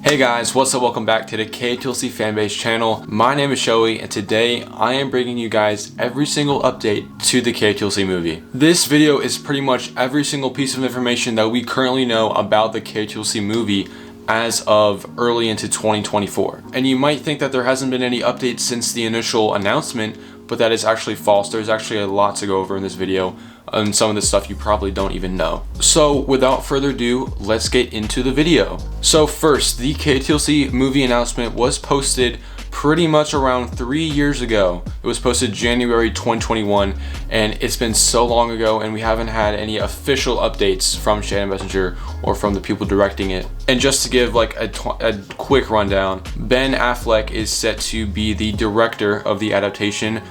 Hey guys, what's up? Welcome back to the KotLC Fanbase channel. My name is Shelby and today I am bringing you guys every single update to the KotLC movie. This video is pretty much every single piece of information that we currently know about the KotLC movie as of early into 2024. And you might think that there hasn't been any updates since the initial announcement, but that is actually false. There's actually a lot to go over in this video, and some of the stuff you probably don't even know. So without further ado, let's get into the video. So first, the KotLC movie announcement was posted pretty much around 3 years ago. It was posted January 2021, and it's been so long ago and we haven't had any official updates from Shannon Messenger or from the people directing it. And just to give like a quick rundown, Ben Affleck is set to be the director of the adaptation,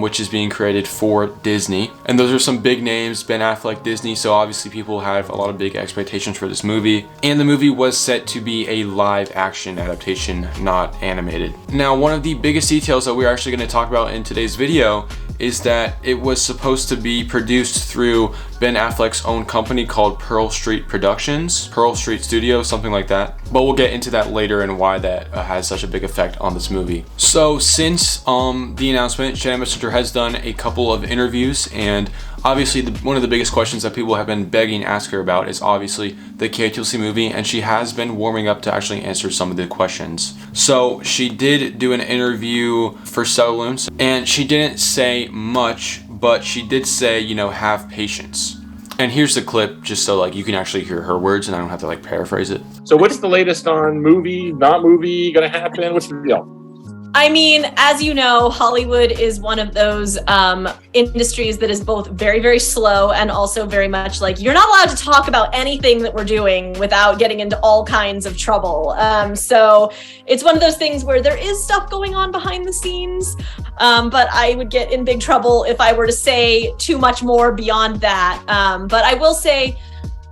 which is being created for Disney. And those are some big names, Ben Affleck, Disney, so obviously people have a lot of big expectations for this movie. And the movie was set to be a live action adaptation, not animated. Now, one of the biggest details that we're actually going to talk about in today's video is that it was supposed to be produced through Ben Affleck's own company called Pearl Street Productions, Pearl Street Studios, something like that. But we'll get into that later and why that has such a big effect on this movie. So since the announcement, Shannon Messenger has done a couple of interviews, and obviously one of the biggest questions that people have been begging to ask her about is obviously the KotLC movie, and she has been warming up to actually answer some of the questions. So she did do an interview for Seward, and she didn't say much, but she did say, you know, have patience. And here's the clip, just so like you can actually hear her words and I don't have to like paraphrase it. So what's the latest on movie, not movie, gonna happen? What's the deal? I mean, as you know, Hollywood is one of those industries that is both very, very slow and also very much like you're not allowed to talk about anything that we're doing without getting into all kinds of trouble. So it's one of those things where there is stuff going on behind the scenes, but I would get in big trouble if I were to say too much more beyond that. But I will say,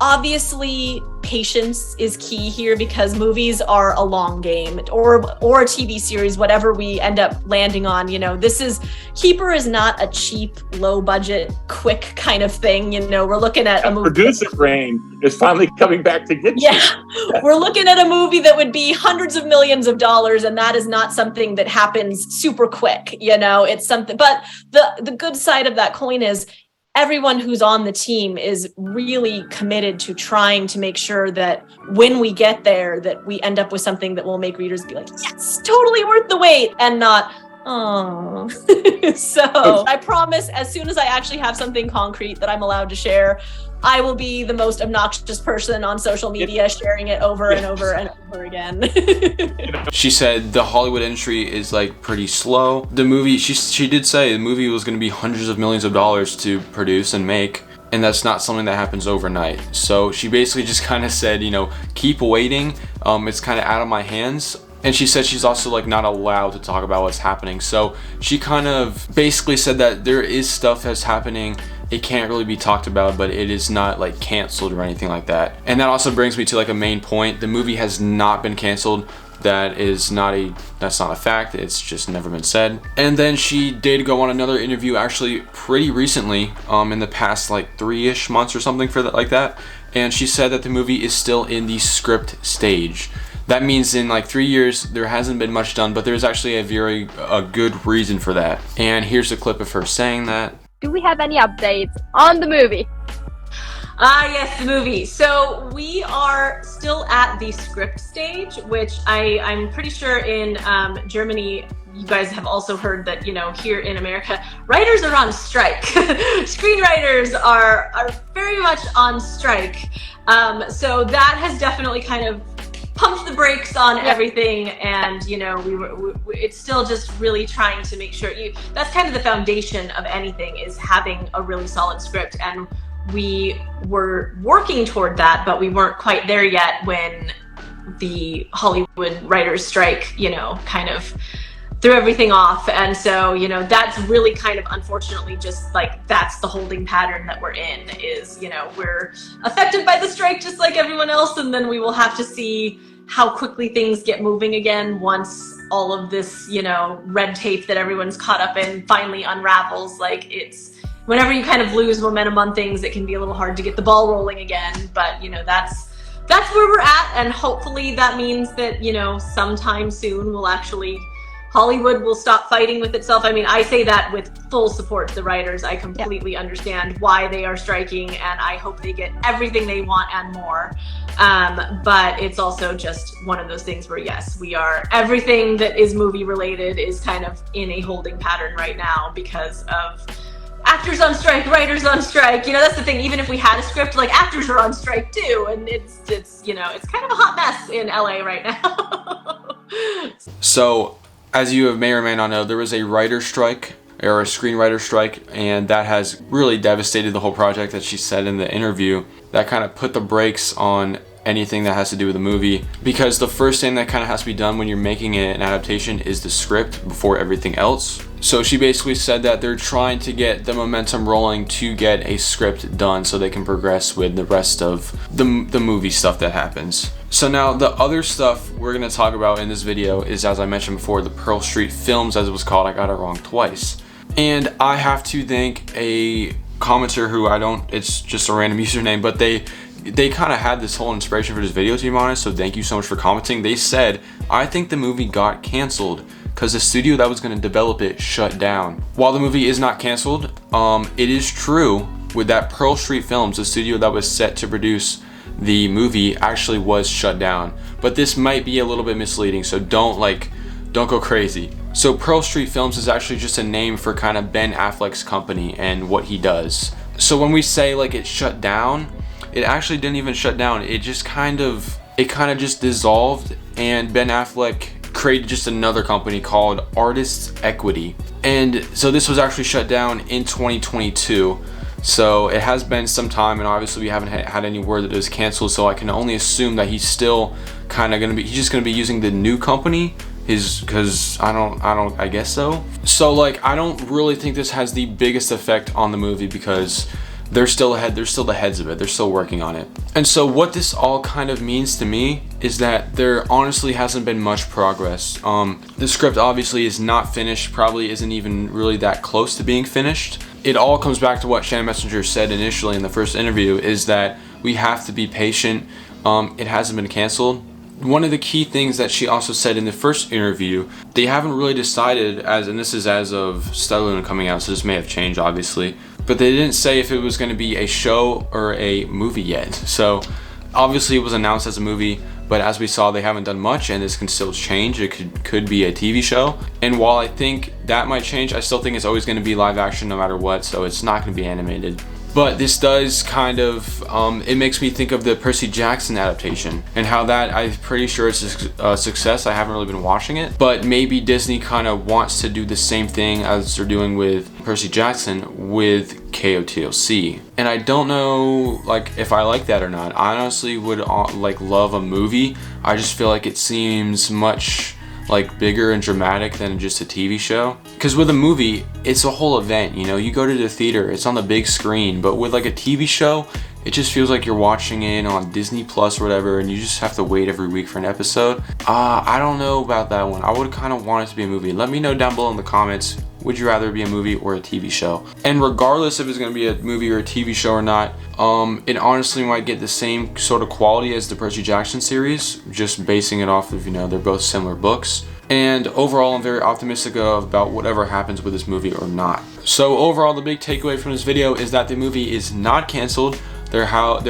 obviously, patience is key here because movies are a long game, or a TV series, whatever we end up landing on. You know, Keeper is not a cheap, low budget, quick kind of thing. You know, we're looking at a movie. Producer brain is finally coming back to get you. Yeah, we're looking at a movie that would be hundreds of millions of dollars, and that is not something that happens super quick. You know, it's something. But the good side of that coin is, everyone who's on the team is really committed to trying to make sure that when we get there, that we end up with something that will make readers be like, yes, totally worth the wait, and not, oh. So I promise, as soon as I actually have something concrete that I'm allowed to share, I will be the most obnoxious person on social media, sharing it over and over and over again. She said the Hollywood industry is like pretty slow. The movie, she did say the movie was going to be hundreds of millions of dollars to produce and make, and that's not something that happens overnight. So she basically just kind of said, you know, keep waiting. It's kind of out of my hands. And she said she's also like not allowed to talk about what's happening. So she kind of basically said that there is stuff that's happening. It can't really be talked about, but it is not like canceled or anything like that. And that also brings me to like a main point. The movie has not been canceled. That's not a fact. It's just never been said. And then she did go on another interview actually pretty recently, in the past like 3-ish months or something like that. And she said that the movie is still in the script stage. That means in like 3 years, there hasn't been much done, but there's actually a good reason for that. And here's a clip of her saying that. Do we have any updates on the movie? Yes, the movie. So we are still at the script stage, which I'm pretty sure in Germany, you guys have also heard that, you know, here in America, writers are on strike. Screenwriters are very much on strike. So that has definitely kind of pumped the brakes on everything, and you know, it's still just really trying to make sure that's kind of the foundation of anything, is having a really solid script, and we were working toward that, but we weren't quite there yet when the Hollywood writers strike, you know, kind of threw everything off. And so, you know, that's really kind of unfortunately just like, that's the holding pattern that we're in, is, you know, we're affected by the strike just like everyone else, and then we will have to see how quickly things get moving again once all of this, you know, red tape that everyone's caught up in finally unravels. Like, it's whenever you kind of lose momentum on things, it can be a little hard to get the ball rolling again. But, you know, that's that's where we're at, and hopefully that means that, you know, sometime soon we'll actually, Hollywood will stop fighting with itself. I mean, I say that with full support to the writers. I completely understand why they are striking, and I hope they get everything they want and more. But it's also just one of those things where, yes, everything that is movie related is kind of in a holding pattern right now because of actors on strike, writers on strike. You know, that's the thing. Even if we had a script, like, actors are on strike too, and it's you know, it's kind of a hot mess in LA right now. So, as you may or may not know, there was a writer's strike, or a screenwriter strike, and that has really devastated the whole project, that she said in the interview. That kind of put the brakes on anything that has to do with the movie, because the first thing that kind of has to be done when you're making an adaptation is the script before everything else. So she basically said that they're trying to get the momentum rolling to get a script done so they can progress with the rest of the movie stuff that happens. So now the other stuff we're going to talk about in this video is, as I mentioned before, the Pearl Street Films, as it was called. I got it wrong twice. And I have to thank a commenter who it's just a random username, but they kind of had this whole inspiration for this video, to be honest, so thank you so much for commenting. They said, I think the movie got canceled because the studio that was going to develop it shut down. While the movie is not canceled, it is true with that Pearl Street Films, the studio that was set to produce the movie, actually was shut down. But this might be a little bit misleading, so don't go crazy. So Pearl Street Films is actually just a name for kind of Ben Affleck's company and what he does. So when we say like it shut down, it actually didn't even shut down. It kind of just dissolved, and Ben Affleck created just another company called Artists Equity. And so this was actually shut down in 2022. So it has been some time, and obviously we haven't had any word that it was canceled. So I can only assume that he's still kind of he's just gonna be using the new company. Because I guess so. So like, I don't really think this has the biggest effect on the movie because they're still the heads of it. They're still working on it. And so what this all kind of means to me is that there honestly hasn't been much progress. The script obviously is not finished, probably isn't even really that close to being finished. It all comes back to what Shannon Messenger said initially in the first interview, is that we have to be patient. It hasn't been canceled. One of the key things that she also said in the first interview, they haven't really decided, and this is as of Stellar Luna coming out, so this may have changed obviously, but they didn't say if it was going to be a show or a movie yet. So obviously it was announced as a movie, but as we saw, they haven't done much, and this can still change. It could be a TV show. And while I think that might change, I still think it's always going to be live action no matter what, so it's not going to be animated. But this does kind of, it makes me think of the Percy Jackson adaptation, and how that, I'm pretty sure it's a success. I haven't really been watching it, but maybe Disney kind of wants to do the same thing as they're doing with Percy Jackson with KotLC. And I don't know like if I like that or not. I honestly would like love a movie. I just feel like it seems much like bigger and dramatic than just a TV show. Because with a movie, it's a whole event, you know, you go to the theater, it's on the big screen, but with like a TV show, it just feels like you're watching it on Disney Plus or whatever, and you just have to wait every week for an episode. I don't know about that one. I would kind of want it to be a movie. Let me know down below in the comments, would you rather be a movie or a TV show? And regardless if it's going to be a movie or a TV show or not, it honestly might get the same sort of quality as the Percy Jackson series, just basing it off of, you know, they're both similar books. And overall, I'm very optimistic about whatever happens with this movie or not. So overall, the big takeaway from this video is that the movie is not canceled. There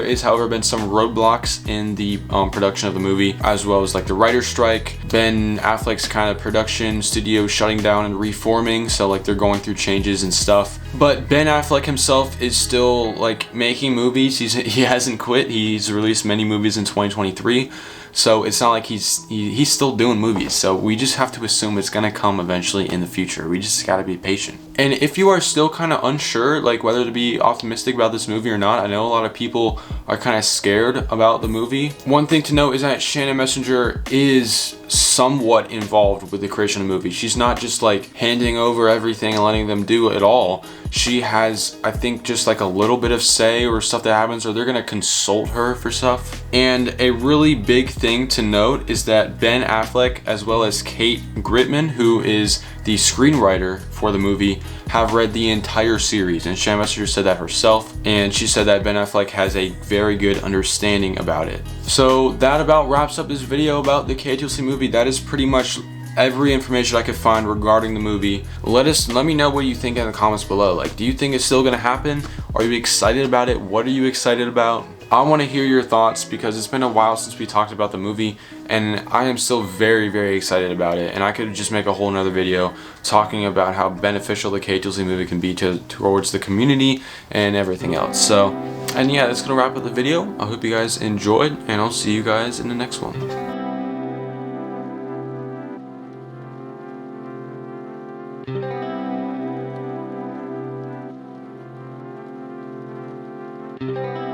is, however, been some roadblocks in the production of the movie, as well as like the writer's strike, Ben Affleck's kind of production studio shutting down and reforming, so like they're going through changes and stuff. But Ben Affleck himself is still like making movies. He hasn't quit. He's released many movies in 2023. So it's not like he's still doing movies. So we just have to assume it's gonna come eventually in the future. We just gotta be patient. And if you are still kind of unsure like whether to be optimistic about this movie or not, I know a lot of people are kind of scared about the movie. One thing to note is that Shannon Messenger is somewhat involved with the creation of the movie. She's not just like handing over everything and letting them do it all. She has, I think, just like a little bit of say or stuff that happens, or they're gonna consult her for stuff. And a really big thing to note is that Ben Affleck, as well as Kate Gritman, who is the screenwriter for the movie, have read the entire series, and Shannon Messenger said that herself, and she said that Ben Affleck has a very good understanding about it. So that about wraps up this video about the KotLC movie. That is pretty much every information I could find regarding the movie. Let me know what you think in the comments below. Like, do you think it's still gonna happen? Are you excited about it? What are you excited about? I want to hear your thoughts because it's been a while since we talked about the movie, and I am still very, very excited about it. And I could just make a whole nother video talking about how beneficial the KotLC movie can be towards the community and everything else. So, and yeah, that's gonna wrap up the video. I hope you guys enjoyed, and I'll see you guys in the next one. Thank you.